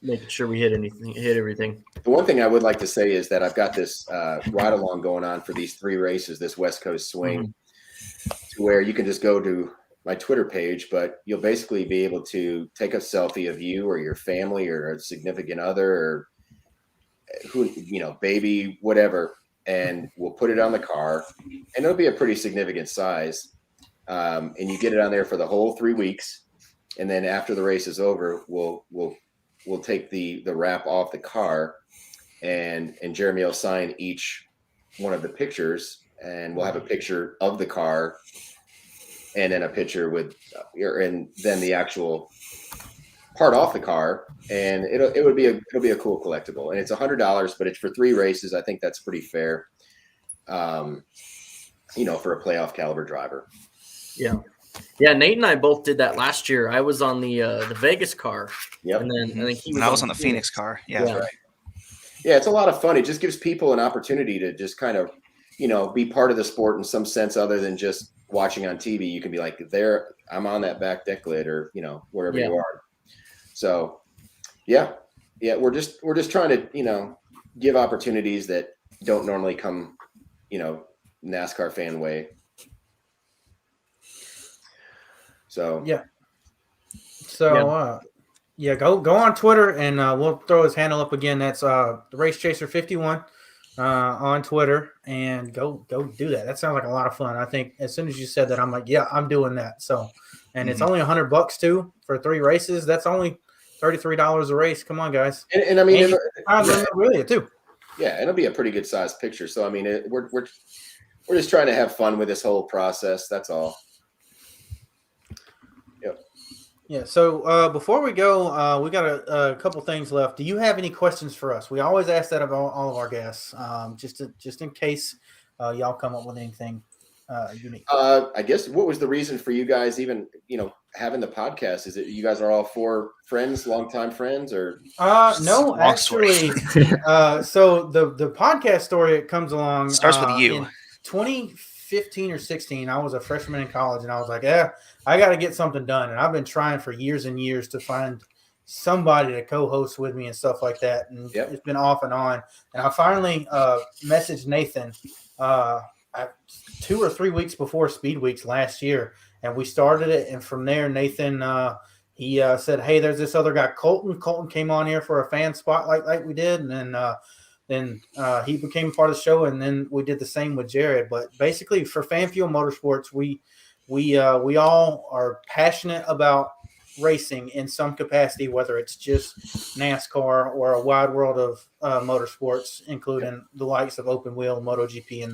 Making sure we hit everything. The one thing I would like to say is that I've got this ride along going on for these 3 races, this West Coast swing, to where you can just go to my Twitter page, but you'll basically be able to take a selfie of you or your family or a significant other or baby, whatever, and we'll put it on the car, and it'll be a pretty significant size. And you get it on there for the whole 3 weeks. And then after the race is over, we'll take the wrap off the car, and Jeremy will sign each one of the pictures, and we'll have a picture of the car, and then a picture with, and then the actual part off the car, and it'll be a cool collectible, and it's $100, but it's for 3 races. I think that's pretty fair, for a playoff caliber driver. Yeah. Yeah, Nate and I both did that last year. I was on the Vegas car. Yep. And then I think he was. I was on the Phoenix car. Yeah. That's right. Yeah, it's a lot of fun. It just gives people an opportunity to just kind of, be part of the sport in some sense other than just watching on TV. You can be like, I'm on that back deck lid, or, wherever you are. So, yeah, we're just trying to, give opportunities that don't normally come, NASCAR fan way. So yeah. So go on Twitter, and we'll throw his handle up again. That's the Race Chaser 51 on Twitter, and go do that. That sounds like a lot of fun. I think as soon as you said that, I'm like, yeah, I'm doing that. So, and it's only $100 too for 3 races. That's only $33 a race. Come on, guys. And I mean, really too. Yeah, it'll be a pretty good sized picture. So I mean, we're just trying to have fun with this whole process. That's all. Yeah. So before we go, we got a couple things left. Do you have any questions for us? We always ask that of all of our guests, just in case y'all come up with anything unique. I guess, what was the reason for you guys even having the podcast? Is it you guys are all 4 friends, longtime friends, or? No, actually. So the podcast story, it comes along. Starts with you. In 2015 or 16, I was a freshman in college, and I was like, I got to get something done. And I've been trying for years and years to find somebody to co-host with me and stuff like that. And It's been off and on. And I finally messaged Nathan 2 or 3 weeks before Speed Weeks last year, and we started it. And from there, Nathan, he said, hey, there's this other guy, Colton. Colton came on here for a fan spotlight like we did. And then he became part of the show, and then we did the same with Jared. But basically, for Fan Fuel Motorsports, we all are passionate about racing in some capacity, whether it's just NASCAR or a wide world of motorsports, including the likes of open wheel, MotoGP,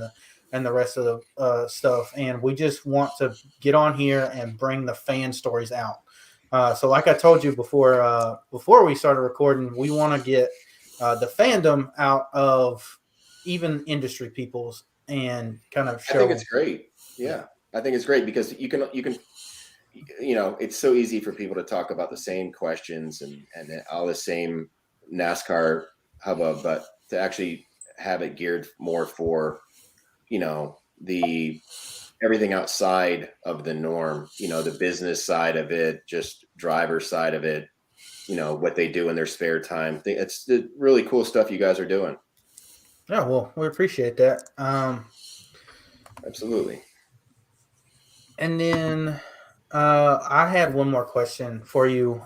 and the rest of the stuff. And we just want to get on here and bring the fan stories out. So like I told you before we started recording, we want to get the fandom out of even industry peoples and kind of show. I think it's great. Yeah, I think it's great because you can it's so easy for people to talk about the same questions and all the same NASCAR hubbub, but to actually have it geared more for the everything outside of the norm, the business side of it, just driver side of it, what they do in their spare time. It's the really cool stuff you guys are doing. Yeah, well, we appreciate that. Absolutely. And then I had one more question for you.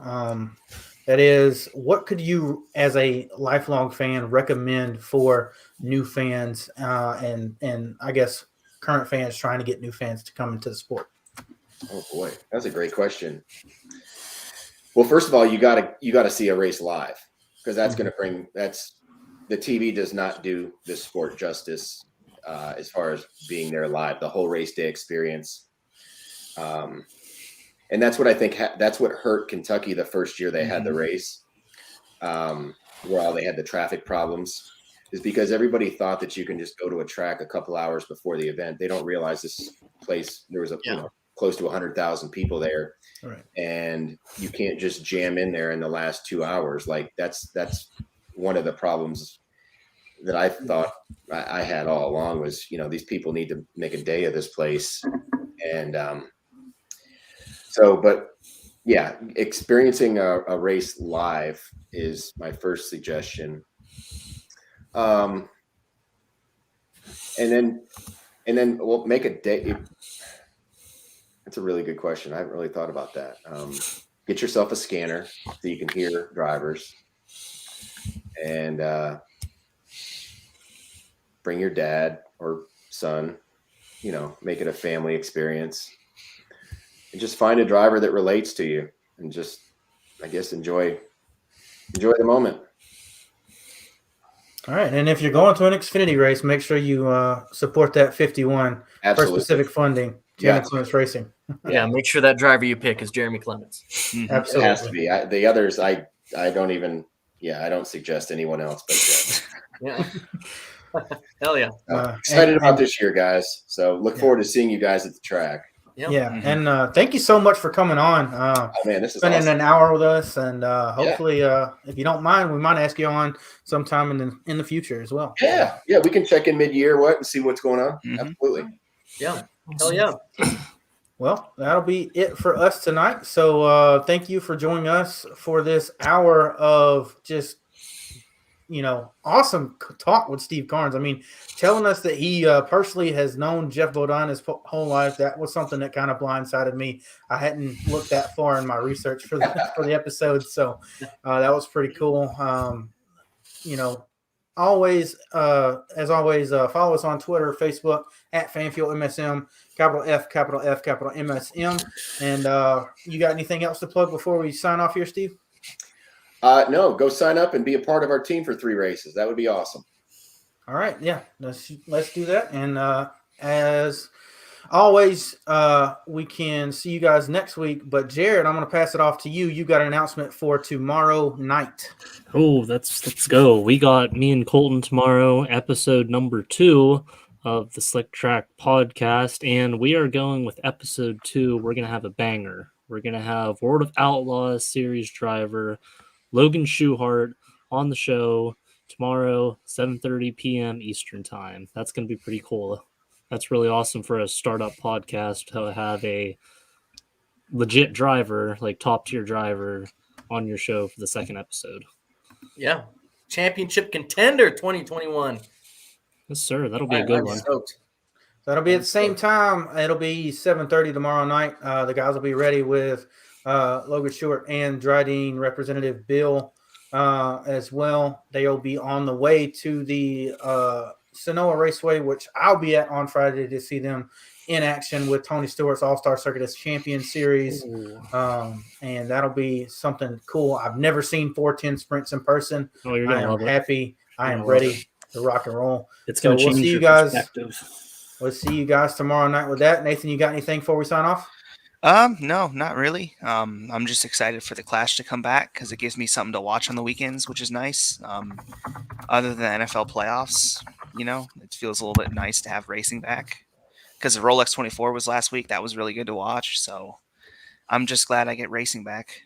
That is, what could you, as a lifelong fan, recommend for new fans and I guess current fans trying to get new fans to come into the sport? Oh boy, that's a great question. Well, first of all, you gotta see a race live, because that's going to bring the TV does not do this sport justice as far as being there live, the whole race day experience. And that's what I think that's what hurt Kentucky the first year they had the race, where they had the traffic problems, is because everybody thought that you can just go to a track a couple hours before the event. They don't realize this place, there was close to 100,000 people there. Right. And you can't just jam in there in the last 2 hours. Like that's one of the problems that I thought I had all along was, these people need to make a day of this place. And but yeah, experiencing a race live is my first suggestion. And then we'll make a day. That's a really good question. I haven't really thought about that. Get yourself a scanner so you can hear drivers, and bring your dad or son, make it a family experience, and just find a driver that relates to you, and just, I guess, enjoy the moment. All right. And if you're going to an Xfinity race, make sure you support that 51 Absolutely. for specific funding to Influence Racing. Yeah, make sure that driver you pick is Jeremy Clements. Absolutely. It has to be. The others, I don't even, I don't suggest anyone else but Yeah. Hell yeah. Excited about this year, guys. So look forward to seeing you guys at the track. Yep. Yeah. And thank you so much for coming on. Oh man, this is spending awesome. an hour with us, and hopefully, if you don't mind, we might ask you on sometime in the future as well. Yeah, we can check in mid-year and see what's going on. Absolutely. Yeah. Hell yeah. Well, that'll be it for us tonight. So thank you for joining us for this hour of just, awesome talk with Steve Carnes. I mean, telling us that he personally has known Jeff Bodine his whole life, that was something that kind of blindsided me. I hadn't looked that far in my research for the episode, so that was pretty cool. Always, as always, follow us on Twitter, Facebook at FanfuelMSM, capital F, capital F, capital MSM. And you got anything else to plug before we sign off here, Steve? No, go sign up and be a part of our team for 3 races. That would be awesome. All right. Yeah, let's do that. And as always, we can see you guys next week. But Jared, I'm going to pass it off to you. You got an announcement for tomorrow night. Oh, let's go. We got me and Colton tomorrow, episode number 2 of the Slick Track podcast, and we are going with episode 2. We're going to have a banger. We're going to have World of Outlaws series driver Logan Schuchart on the show tomorrow, 7:30 p.m. Eastern time. That's going to be pretty cool. That's really awesome for a startup podcast to have a legit driver, like top tier driver, on your show for the second episode. Yeah. Championship contender 2021. Yes, sir. That'll be a good one. Stoked. That'll be at the same time. It'll be 7:30 tomorrow night. The guys will be ready with Logan Schuchart and Dryden representative Bill as well. They'll be on the way to the Sonoma Raceway, which I'll be at on Friday to see them in action with Tony Stewart's All-Star Circuit as Champion Series. And that'll be something cool. I've never seen 410 sprints in person. Oh, you're I gonna am love it. happy. I am ready to rock and roll. It's going to So we'll change see your you guys. perspective. We'll see you guys tomorrow night with that. Nathan, you got anything before we sign off? No, not really. I'm just excited for the Clash to come back because it gives me something to watch on the weekends, which is nice. Other than the NFL playoffs, it feels a little bit nice to have racing back because the Rolex 24 was last week. That was really good to watch. So I'm just glad I get racing back.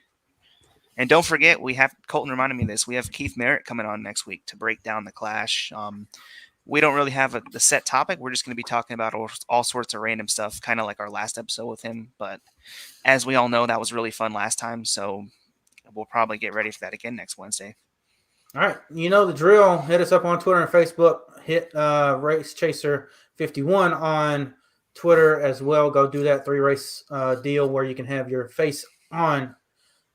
And don't forget, Colton reminded me of this. We have Keith Merritt coming on next week to break down the Clash. We don't really have a set topic. We're just going to be talking about all sorts of random stuff, kind of like our last episode with him. But as we all know, that was really fun last time. So we'll probably get ready for that again next Wednesday. All right. You know the drill. Hit us up on Twitter and Facebook. Hit Race Chaser 51 on Twitter as well. Go do that 3-race deal where you can have your face on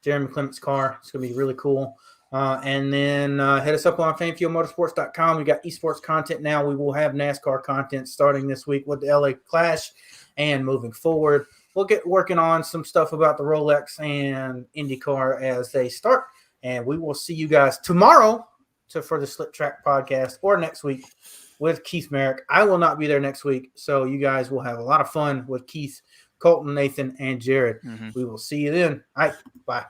Jeremy Clement's car. It's going to be really cool. And then hit us up on fanfuelmotorsports.com. We got esports content now. We will have NASCAR content starting this week with the LA Clash and moving forward. We'll get working on some stuff about the Rolex and IndyCar as they start. And we will see you guys tomorrow for the Slip Track podcast or next week with Keith Merrick. I will not be there next week, so you guys will have a lot of fun with Keith, Colton, Nathan, and Jared. We will see you then. All right, bye.